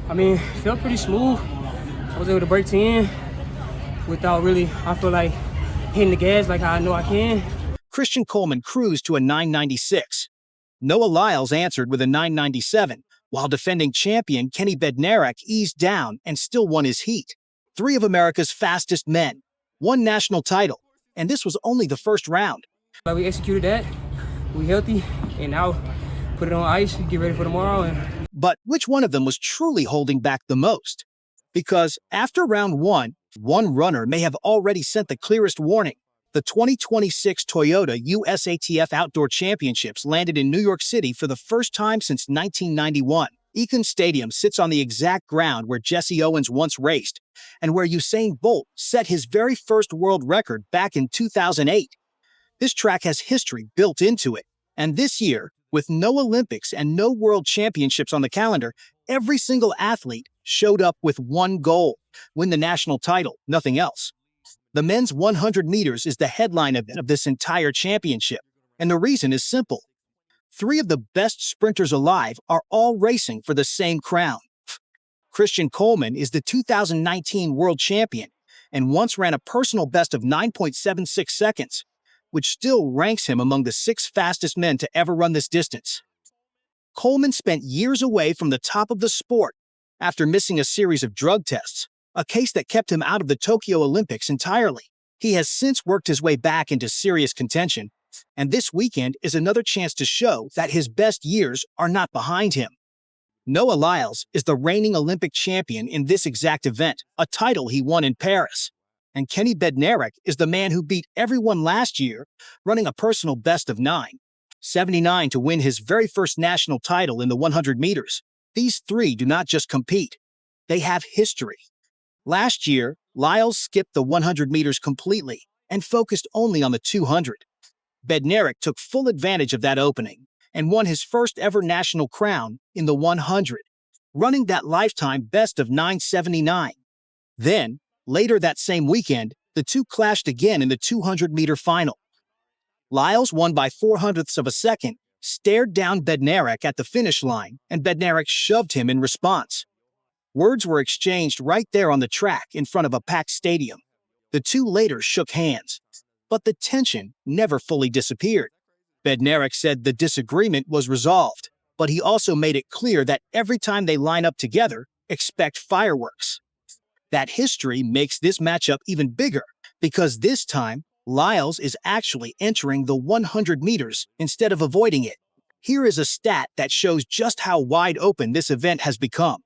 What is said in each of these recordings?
I mean, it felt pretty smooth. I was able to break to end without really, I feel like, hitting the gas like how I know I can. Christian Coleman cruised to a 996. Noah Lyles answered with a 997, while defending champion Kenny Bednarek eased down and still won his heat. Three of America's fastest men, one national title, and this was only the first round. Like we executed that, we healthy, and now put it on ice, get ready for tomorrow. But which one of them was truly holding back the most? Because after round one runner may have already sent the clearest warning. The 2026 Toyota USATF Outdoor Championships landed in New York City for the first time since 1991. Icahn Stadium sits on the exact ground where Jesse Owens once raced, and where Usain Bolt set his very first world record back in 2008. This track has history built into it, and this year, with no Olympics and no World Championships on the calendar, every single athlete showed up with one goal: win the national title, nothing else. The men's 100 meters is the headline event of this entire championship, and the reason is simple. Three of the best sprinters alive are all racing for the same crown. Christian Coleman is the 2019 world champion and once ran a personal best of 9.76 seconds, which still ranks him among the 6 fastest men to ever run this distance. Coleman spent years away from the top of the sport after missing a series of drug tests, a case that kept him out of the Tokyo Olympics entirely. He has since worked his way back into serious contention, and this weekend is another chance to show that his best years are not behind him. Noah Lyles is the reigning Olympic champion in this exact event, a title he won in Paris. And Kenny Bednarek is the man who beat everyone last year, running a personal best of 9.79 to win his very first national title in the 100 meters. These three do not just compete, they have history. Last year, Lyles skipped the 100 meters completely and focused only on the 200. Bednarek took full advantage of that opening and won his first ever national crown in the 100, running that lifetime best of 9.79. Then, later that same weekend, the two clashed again in the 200-meter final. Lyles won by 0.04 of a second, stared down Bednarek at the finish line, and Bednarek shoved him in response. Words were exchanged right there on the track in front of a packed stadium. The two later shook hands, but the tension never fully disappeared. Bednarek said the disagreement was resolved, but he also made it clear that every time they line up together, expect fireworks. That history makes this matchup even bigger, because this time, Lyles is actually entering the 100 meters instead of avoiding it. Here is a stat that shows just how wide open this event has become.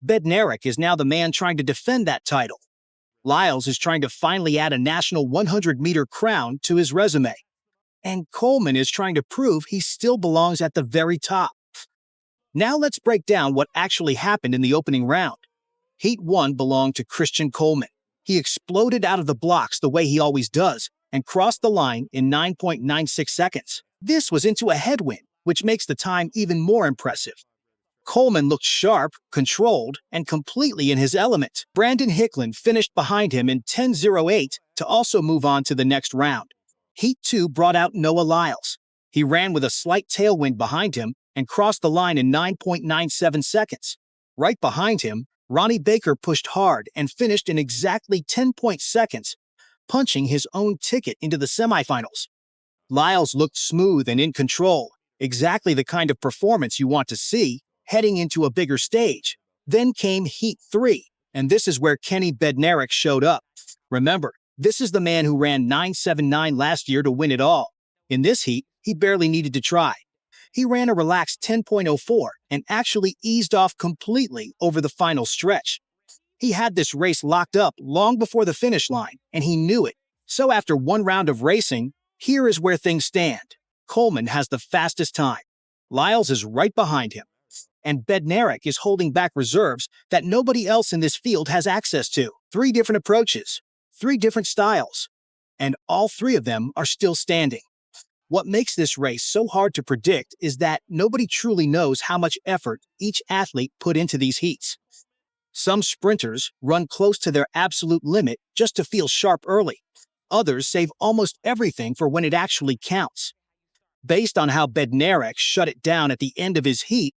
Bednarek is now the man trying to defend that title. Lyles is trying to finally add a national 100-meter crown to his resume. And Coleman is trying to prove he still belongs at the very top. Now let's break down what actually happened in the opening round. Heat 1 belonged to Christian Coleman. He exploded out of the blocks the way he always does and crossed the line in 9.96 seconds. This was into a headwind, which makes the time even more impressive. Coleman looked sharp, controlled, and completely in his element. Brandon Hicklin finished behind him in 10.08 to also move on to the next round. Heat 2 brought out Noah Lyles. He ran with a slight tailwind behind him and crossed the line in 9.97 seconds. Right behind him, Ronnie Baker pushed hard and finished in exactly 10 seconds, punching his own ticket into the semifinals. Lyles looked smooth and in control, exactly the kind of performance you want to see heading into a bigger stage. Then came Heat 3, and this is where Kenny Bednarek showed up. Remember, this is the man who ran 9.79 last year to win it all. In this heat, he barely needed to try. He ran a relaxed 10.04 and actually eased off completely over the final stretch. He had this race locked up long before the finish line, and he knew it. So after one round of racing, here is where things stand. Coleman has the fastest time. Lyles is right behind him. And Bednarek is holding back reserves that nobody else in this field has access to. 3 different approaches, 3 different styles, and all 3 of them are still standing. What makes this race so hard to predict is that nobody truly knows how much effort each athlete put into these heats. Some sprinters run close to their absolute limit just to feel sharp early. Others save almost everything for when it actually counts. Based on how Bednarek shut it down at the end of his heat,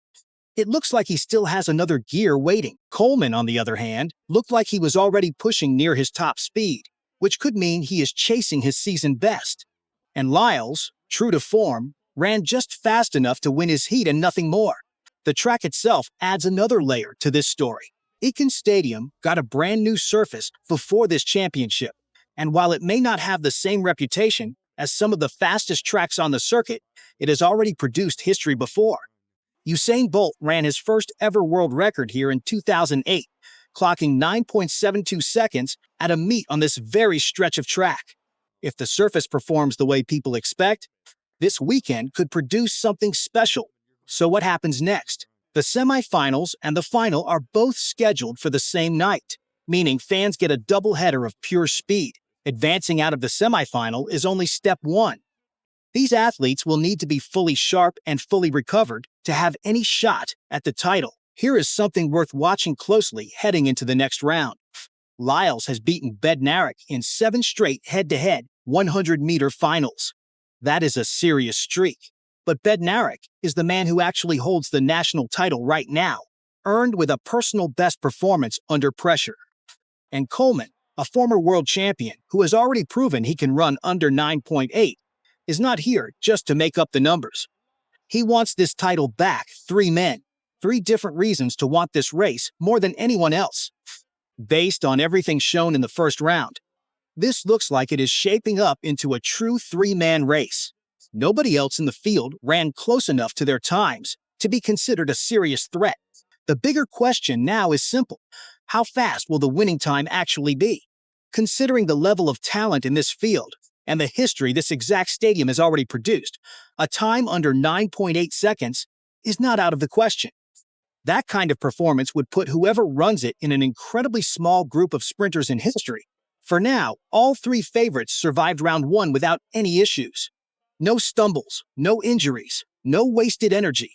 It looks like he still has another gear waiting. Coleman, on the other hand, looked like he was already pushing near his top speed, which could mean he is chasing his season best. And Lyles, true to form, ran just fast enough to win his heat and nothing more. The track itself adds another layer to this story. Icahn Stadium got a brand new surface before this championship, and while it may not have the same reputation as some of the fastest tracks on the circuit, it has already produced history before. Usain Bolt ran his first ever world record here in 2008, clocking 9.72 seconds at a meet on this very stretch of track. If the surface performs the way people expect, this weekend could produce something special. So what happens next? The semifinals and the final are both scheduled for the same night, meaning fans get a doubleheader of pure speed. Advancing out of the semifinal is only step one. These athletes will need to be fully sharp and fully recovered to have any shot at the title. Here is something worth watching closely heading into the next round. Lyles has beaten Bednarek in 7 straight head-to-head 100-meter finals. That is a serious streak. But Bednarek is the man who actually holds the national title right now, earned with a personal best performance under pressure. And Coleman, a former world champion who has already proven he can run under 9.8, is not here just to make up the numbers. He wants this title back. 3 men, 3 different reasons to want this race more than anyone else. Based on everything shown in the first round, this looks like it is shaping up into a true 3-man race. Nobody else in the field ran close enough to their times to be considered a serious threat. The bigger question now is simple. How fast will the winning time actually be? Considering the level of talent in this field and the history this exact stadium has already produced, a time under 9.8 seconds is not out of the question. That kind of performance would put whoever runs it in an incredibly small group of sprinters in history. For now, all 3 favorites survived round 1 without any issues. No stumbles, no injuries, no wasted energy.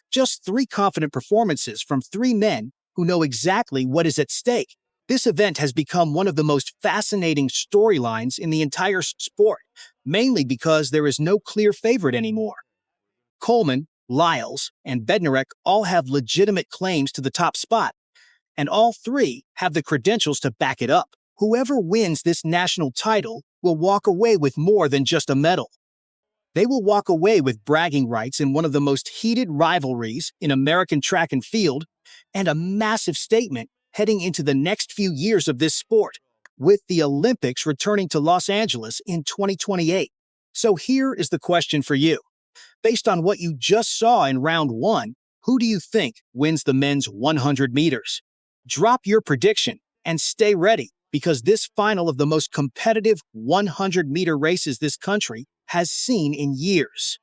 Just 3 confident performances from 3 men who know exactly what is at stake. This event has become one of the most fascinating storylines in the entire sport, mainly because there is no clear favorite anymore. Coleman, Lyles, and Bednarek all have legitimate claims to the top spot, and all 3 have the credentials to back it up. Whoever wins this national title will walk away with more than just a medal. They will walk away with bragging rights in one of the most heated rivalries in American track and field, and a massive statement heading into the next few years of this sport, with the Olympics returning to Los Angeles in 2028. So here is the question for you. Based on what you just saw in round 1, who do you think wins the men's 100 meters? Drop your prediction and stay ready, because this final of the most competitive 100-meter races this country has seen in years.